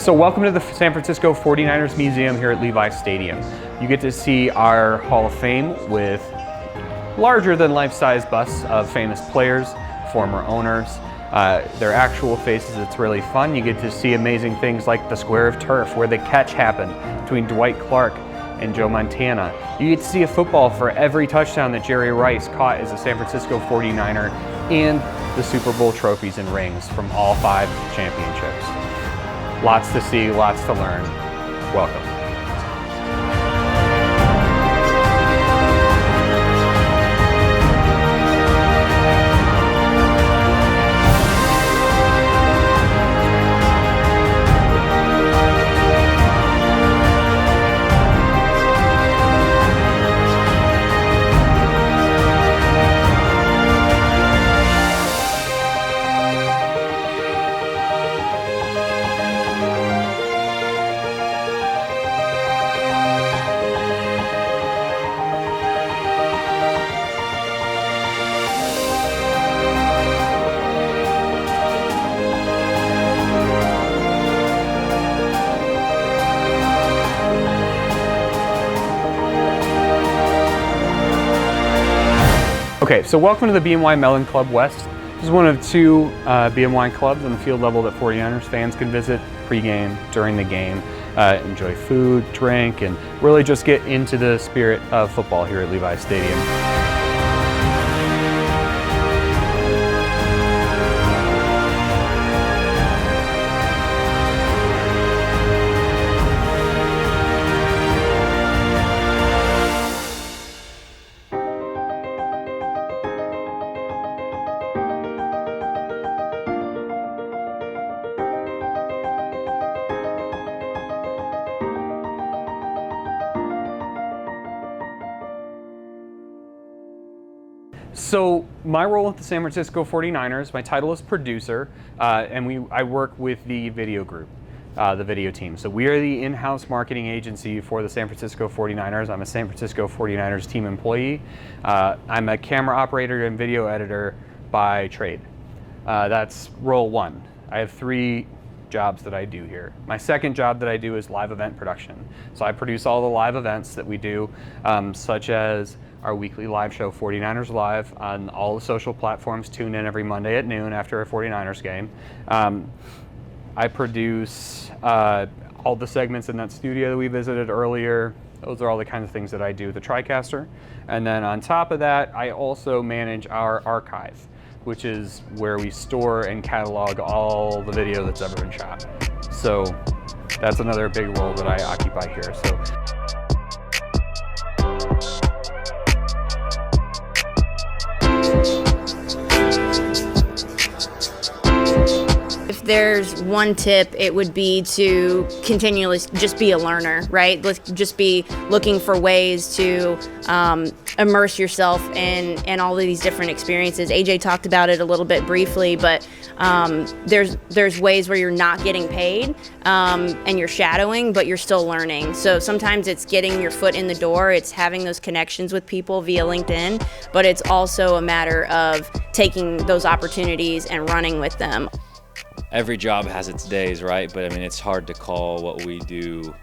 So welcome to the San Francisco 49ers Museum here at Levi Stadium. You get to see our Hall of Fame with larger than life-size busts of famous players, former owners, their actual faces. It's really fun. You get to see amazing things like the square of turf where the catch happened between Dwight Clark and Joe Montana. You get to see a football for every touchdown that Jerry Rice caught as a San Francisco 49er and the Super Bowl trophies and rings from all 5 championships. Lots to see, lots to learn. Welcome. Okay, so welcome to the BMY Mellon Club West. This is one of 2 BMY clubs on the field level that 49ers fans can visit pre-game, during the game, enjoy food, drink, and really just get into the spirit of football here at Levi Stadium. So my role at the San Francisco 49ers, my title is producer, and I work with the video group, the video team. So we are the in-house marketing agency for the San Francisco 49ers. I'm a San Francisco 49ers team employee. I'm a camera operator and video editor by trade. That's role 1. I have 3 jobs that I do here. My second job that I do is live event production. So I produce all the live events that we do, such as our weekly live show, 49ers Live, on all the social platforms. Tune in every Monday at noon after a 49ers game. I produce all the segments in that studio that we visited earlier. Those are all the kinds of things that I do with the TriCaster. And then on top of that, I also manage our archive, which is where we store and catalog all the video that's ever been shot. So that's another big role that I occupy here. So. If there's one tip, it would be to continually just be a learner, right? Let's just be looking for ways to immerse yourself in all of these different experiences. AJ talked about it a little bit briefly, but there's ways where you're not getting paid and you're shadowing, but you're still learning. So sometimes it's getting your foot in the door, it's having those connections with people via LinkedIn, but it's also a matter of taking those opportunities and running with them. Every job has its days, right? But I mean, it's hard to call what we do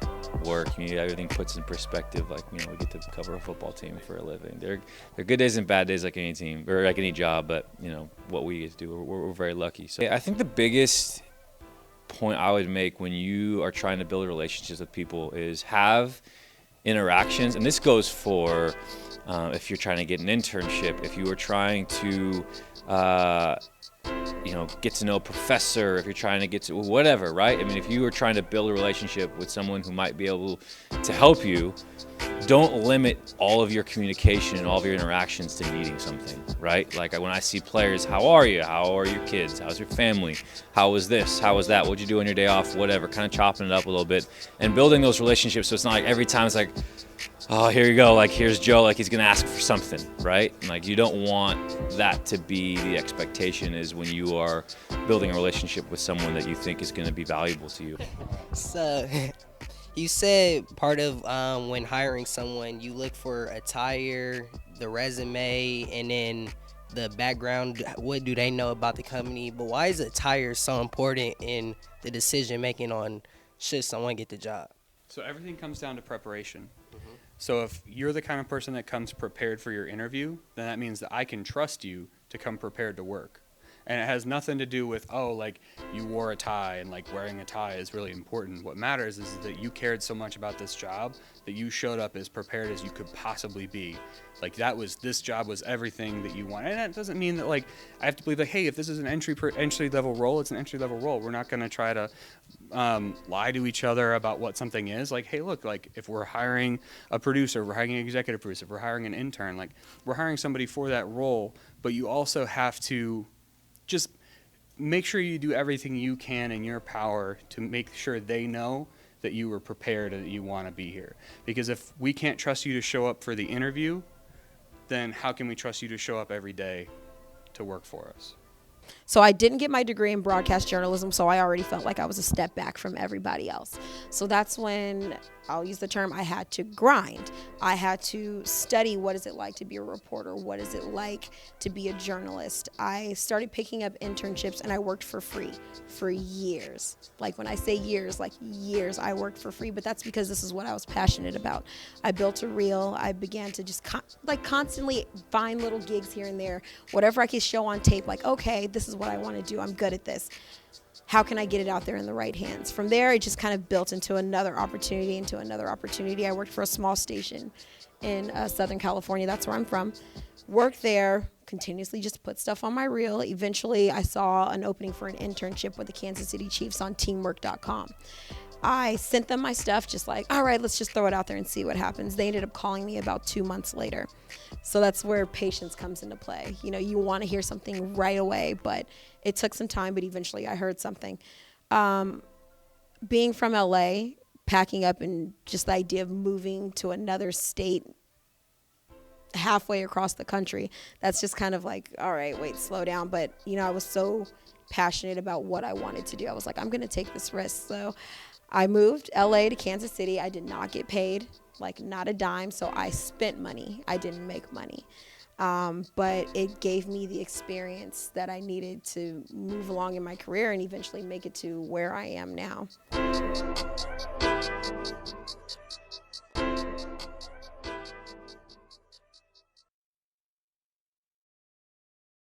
work. Everything puts in perspective. Like, we get to cover a football team for a living. There are good days and bad days, like any team or like any job. But what we get to do, we're very lucky. So I think the biggest point I would make when you are trying to build relationships with people is have interactions, and this goes for if you're trying to get an internship, if you are trying to get to know a professor, if you're trying to get to whatever, right? I mean, if you are trying to build a relationship with someone who might be able to help you, don't limit all of your communication and all of your interactions to needing something, right? Like when I see players, how are you? How are your kids? How's your family? How was this? How was that? What'd you do on your day off? Whatever, kind of chopping it up a little bit and building those relationships so it's not like every time it's like, oh, here you go, like here's Joe, like he's gonna ask for something, right? And like you don't want that to be the expectation is when you are building a relationship with someone that you think is gonna be valuable to you. So you said part of when hiring someone, you look for attire, the resume, and then the background. What do they know about the company? But why is attire so important in the decision making on should someone get the job? So everything comes down to preparation. So if you're the kind of person that comes prepared for your interview, then that means that I can trust you to come prepared to work. And it has nothing to do with, oh, like you wore a tie and like wearing a tie is really important. What matters is that you cared so much about this job that you showed up as prepared as you could possibly be. Like this job was everything that you want. And that doesn't mean that like I have to believe like, hey, if this is an entry level role, it's an entry level role. We're not going to try to lie to each other about what something is. Like, hey, look, like if we're hiring a producer, we're hiring an executive producer, if we're hiring an intern, like we're hiring somebody for that role, but you also have to just make sure you do everything you can in your power to make sure they know that you were prepared and that you want to be here. Because if we can't trust you to show up for the interview, then how can we trust you to show up every day to work for us? So I didn't get my degree in broadcast journalism, so I already felt like I was a step back from everybody else. So that's when, I'll use the term, I had to grind. I had to study what is it like to be a reporter, what is it like to be a journalist. I started picking up internships and I worked for free for years. Like when I say years, like years, I worked for free, but that's because this is what I was passionate about. I built a reel. I began to just constantly find little gigs here and there, whatever I could show on tape, like, okay, this is what I want to do. I'm good at this. How can I get it out there in the right hands? From there, it just kind of built into another opportunity, I worked for a small station in Southern California. That's where I'm from. Worked there, continuously just put stuff on my reel. Eventually, I saw an opening for an internship with the Kansas City Chiefs on teamwork.com. I sent them my stuff, just like, all right, let's just throw it out there and see what happens. They ended up calling me about 2 months later. So that's where patience comes into play. You know, you want to hear something right away, but it took some time, but eventually I heard something. Being from LA, packing up, and just the idea of moving to another state halfway across the country, that's just kind of like, all right, wait, slow down. But, you know, I was so passionate about what I wanted to do. I was like, I'm going to take this risk. So I moved LA to Kansas City. I did not get paid, like not a dime. So I spent money. I didn't make money. But it gave me the experience that I needed to move along in my career and eventually make it to where I am now.